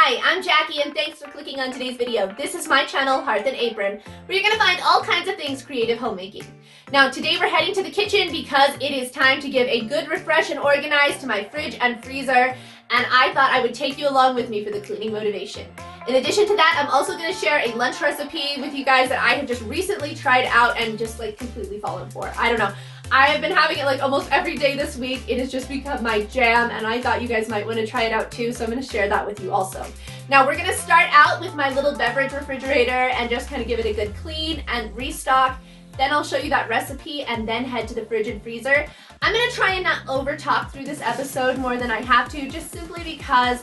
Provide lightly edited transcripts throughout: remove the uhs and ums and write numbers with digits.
Hi, I'm Jackie and thanks for clicking on today's video. This is my channel, Hearth and Apron, where you're going to find all kinds of things creative homemaking. Now today we're heading to the kitchen because it is time to give a good refresh and organize to my fridge and freezer, and I thought I would take you along with me for the cleaning motivation. In addition to that, I'm also going to share a lunch recipe with you guys that I have just recently tried out and just like completely fallen for. I don't know. I have been having it like almost every day this week. It has just become my jam and I thought you guys might want to try it out too, so I'm going to share that with you also. Now we're going to start out with my little beverage refrigerator and just kind of give it a good clean and restock. Then I'll show you that recipe and then head to the fridge and freezer. I'm going to try and not over talk through this episode more than I have to, just simply because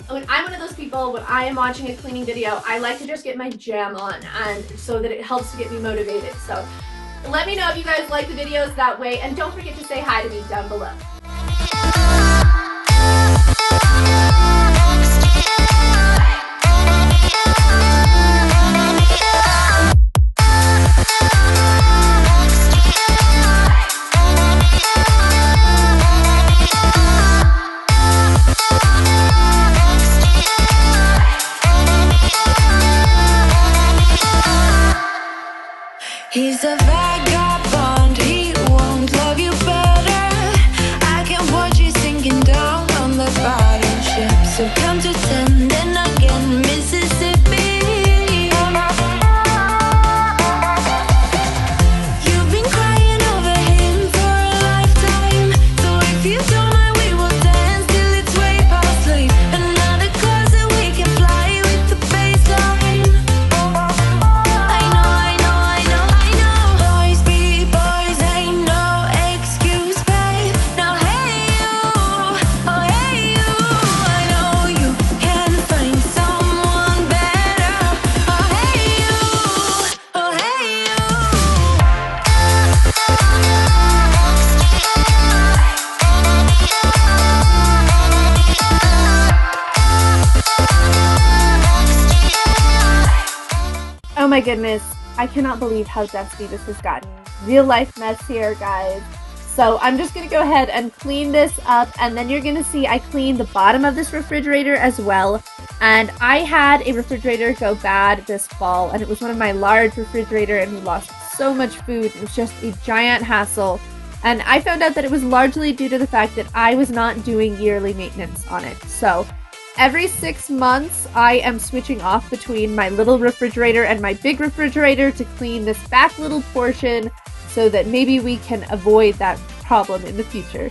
when I'm one of those people, when I am watching a cleaning video, I like to just get my jam on, and so that it helps to get me motivated. So let me know if you guys like the videos that way, and don't forget to say hi to me down below. He's a vagabond, he won't love you better. I can watch you sinking down on the battleship. So count to 10, then again, Mississippi. You've been crying over him for a lifetime. So if you don't mind, we will dance till it's way past late. Another cause that we can fly with the baseline. Oh my goodness, I cannot believe how dusty this has gotten. Real life mess here, guys. So I'm just going to go ahead and clean this up, and then you're going to see I cleaned the bottom of this refrigerator as well. And I had a refrigerator go bad this fall, and it was one of my large refrigerator, and we lost so much food. It was just a giant hassle. And I found out that it was largely due to the fact that I was not doing yearly maintenance on it. So every 6 months, I am switching off between my little refrigerator and my big refrigerator to clean this back little portion so that maybe we can avoid that problem in the future.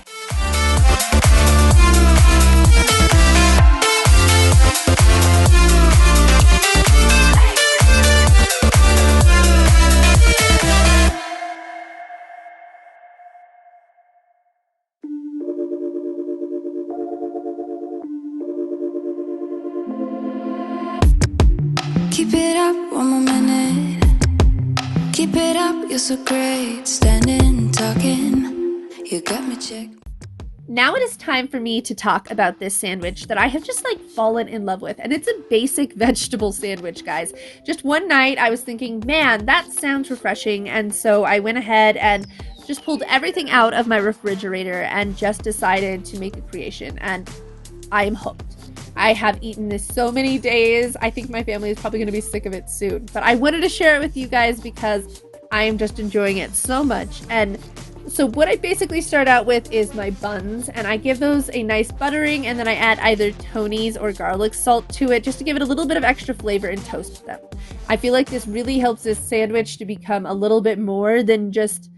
Keep it up one more minute. Keep it up, you're so great. Standing, talking, you got me checked. Now it is time for me to talk about this sandwich that I have just like fallen in love with. And it's a basic vegetable sandwich, guys. Just one night I was thinking, man, that sounds refreshing. And so I went ahead and just pulled everything out of my refrigerator and just decided to make a creation. And I am hooked. I have eaten this so many days. I think my family is probably going to be sick of it soon. But I wanted to share it with you guys because I am just enjoying it so much. And so what I basically start out with is my buns, and I give those a nice buttering, and then I add either Tony's or garlic salt to it just to give it a little bit of extra flavor and toast them. I feel like this really helps this sandwich to become a little bit more than just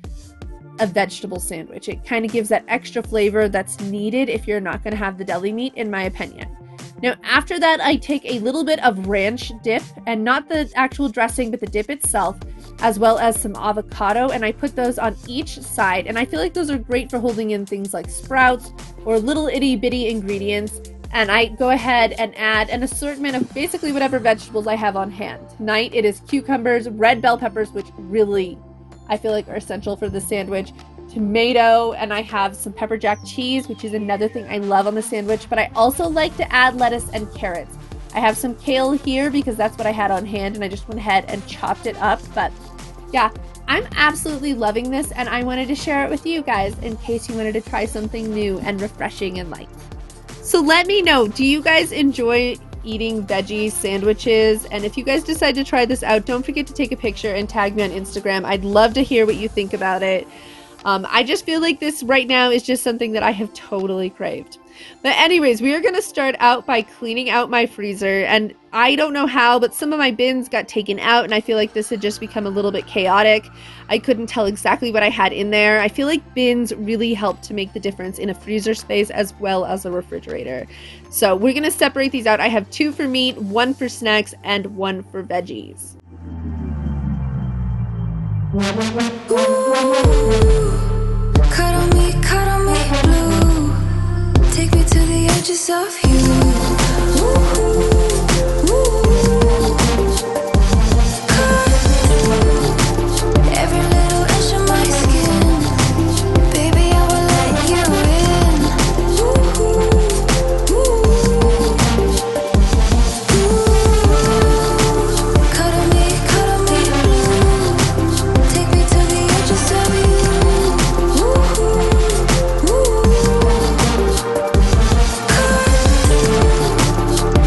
a vegetable sandwich. It kind of gives that extra flavor that's needed if you're not going to have the deli meat, in my opinion. Now, after that, I take a little bit of ranch dip, and not the actual dressing, but the dip itself, as well as some avocado, and I put those on each side, and I feel like those are great for holding in things like sprouts or little itty bitty ingredients. And I go ahead and add an assortment of basically whatever vegetables I have on hand. Tonight, it is cucumbers, red bell peppers, which really I feel like are essential for the sandwich, tomato, and I have some pepper jack cheese, which is another thing I love on the sandwich, but I also like to add lettuce and carrots. I have some kale here because that's what I had on hand, and I just went ahead and chopped it up. But yeah, I'm absolutely loving this, and I wanted to share it with you guys in case you wanted to try something new and refreshing and light. So let me know, do you guys enjoy eating veggie sandwiches. And if you guys decide to try this out, don't forget to take a picture and tag me on Instagram. I'd love to hear what you think about it. I just feel like this right now is just something that I have totally craved. But anyways, we are going to start out by cleaning out my freezer. And I don't know how, but some of my bins got taken out and I feel like this had just become a little bit chaotic. I couldn't tell exactly what I had in there. I feel like bins really help to make the difference in a freezer space as well as a refrigerator. So we're going to separate these out. I have 2 for meat, 1 for snacks, and 1 for veggies. Ooh, cut on me, blue. Take me to the edges of you. Ooh, ooh. Cut every little inch of my skin. Baby, I will let you in. Ooh, ooh. Cut on me, blue. Take me to the edges of you.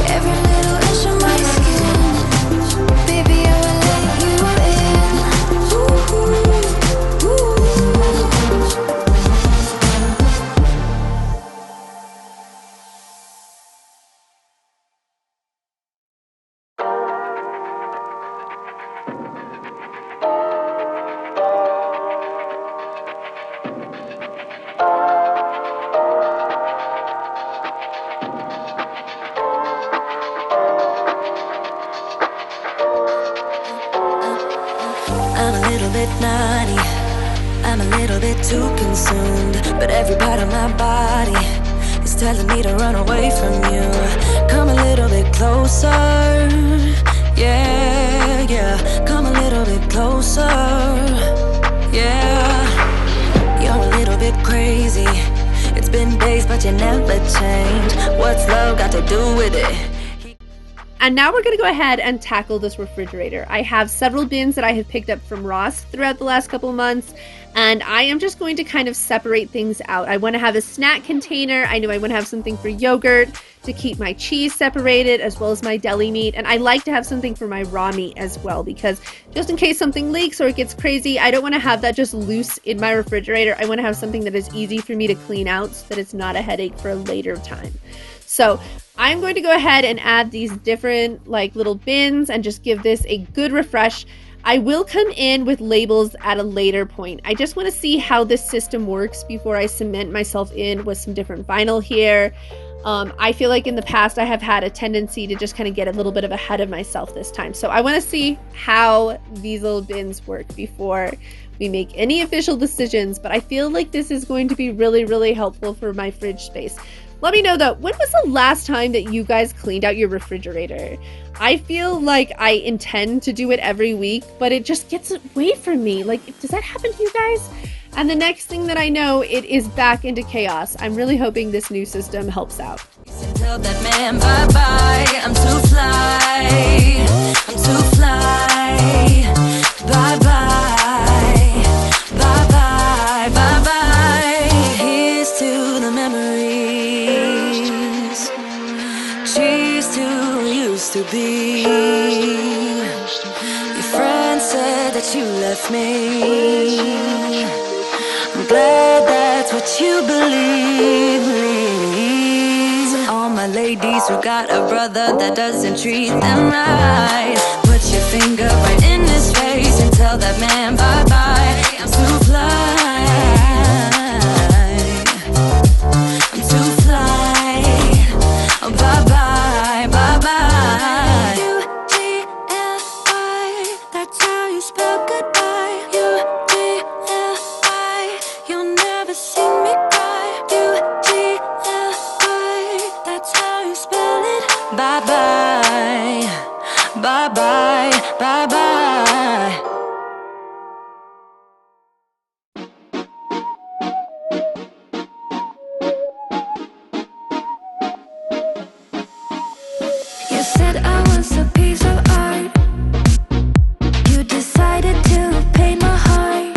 Every little inch of my skin, baby, I will let you in. I'm a little bit naughty, I'm a little bit too consumed, but every part of my body is telling me to run away from you. Come a little bit closer, yeah, yeah. Come a little bit closer, yeah. You're a little bit crazy. It's been days, but you never change. What's love got to do with it? And now we're going to go ahead and tackle this refrigerator. I have several bins that I have picked up from Ross throughout the last couple months, and I am just going to kind of separate things out. I want to have a snack container. I know I want to have something for yogurt to keep my cheese separated, as well as my deli meat. And I like to have something for my raw meat as well, because just in case something leaks or it gets crazy, I don't want to have that just loose in my refrigerator. I want to have something that is easy for me to clean out so that it's not a headache for a later time. So I'm going to go ahead and add these different little bins and just give this a good refresh. I will come in with labels at a later point. I just want to see how this system works before I cement myself in with some different vinyl here. I feel like in the past I have had a tendency to just kind of get a little bit of ahead of myself this time. So I want to see how these little bins work before we make any official decisions, but I feel like this is going to be really, really helpful for my fridge space. Let me know though, when was the last time that you guys cleaned out your refrigerator? I feel like I intend to do it every week, but it just gets away from me. Does that happen to you guys? And the next thing that I know, it is back into chaos. I'm really hoping this new system helps out. Tell that man bye-bye, I'm too fly, I'm too fly, bye-bye, bye-bye, bye-bye. Here's to the memories, cheers to who used to be. Your friend said that you left me, I'm glad that's what you believe. All my ladies who got a brother that doesn't treat them right, put your finger right in his face and tell that man bye-bye. I'm too fly, I'm too fly, oh, bye-bye, bye-bye. U-G-L-I, that's how you spell goodbye. U-G-L-I, you'll never see me cry. U-G-L-I, that's how you spell it. Bye-bye, bye-bye, bye-bye. You said I was a piece of art. You decided to paint my heart,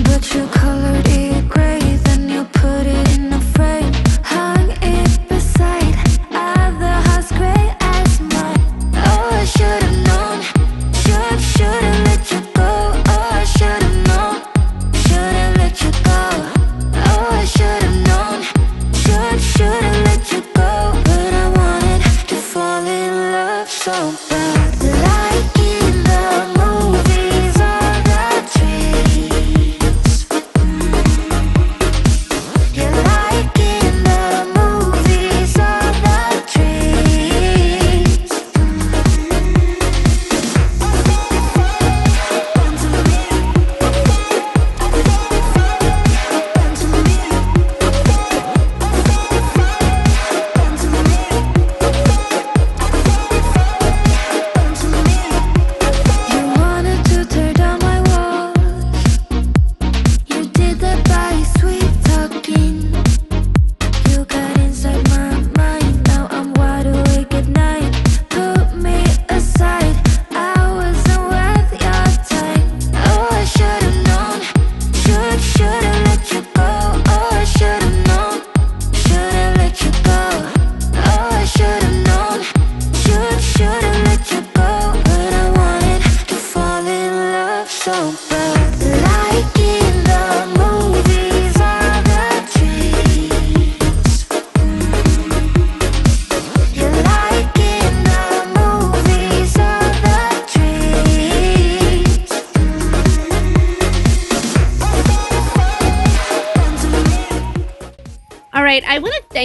but you colored it gray, then you put it in a frame, hung it beside other house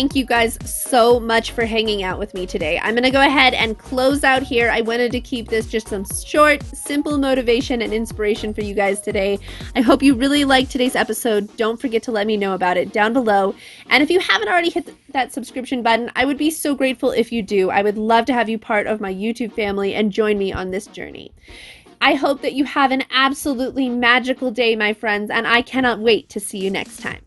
thank you guys so much for hanging out with me today. I'm going to go ahead and close out here. I wanted to keep this just some short, simple motivation and inspiration for you guys today. I hope you really liked today's episode. Don't forget to let me know about it down below. And if you haven't already hit that subscription button, I would be so grateful if you do. I would love to have you part of my YouTube family and join me on this journey. I hope that you have an absolutely magical day, my friends, and I cannot wait to see you next time.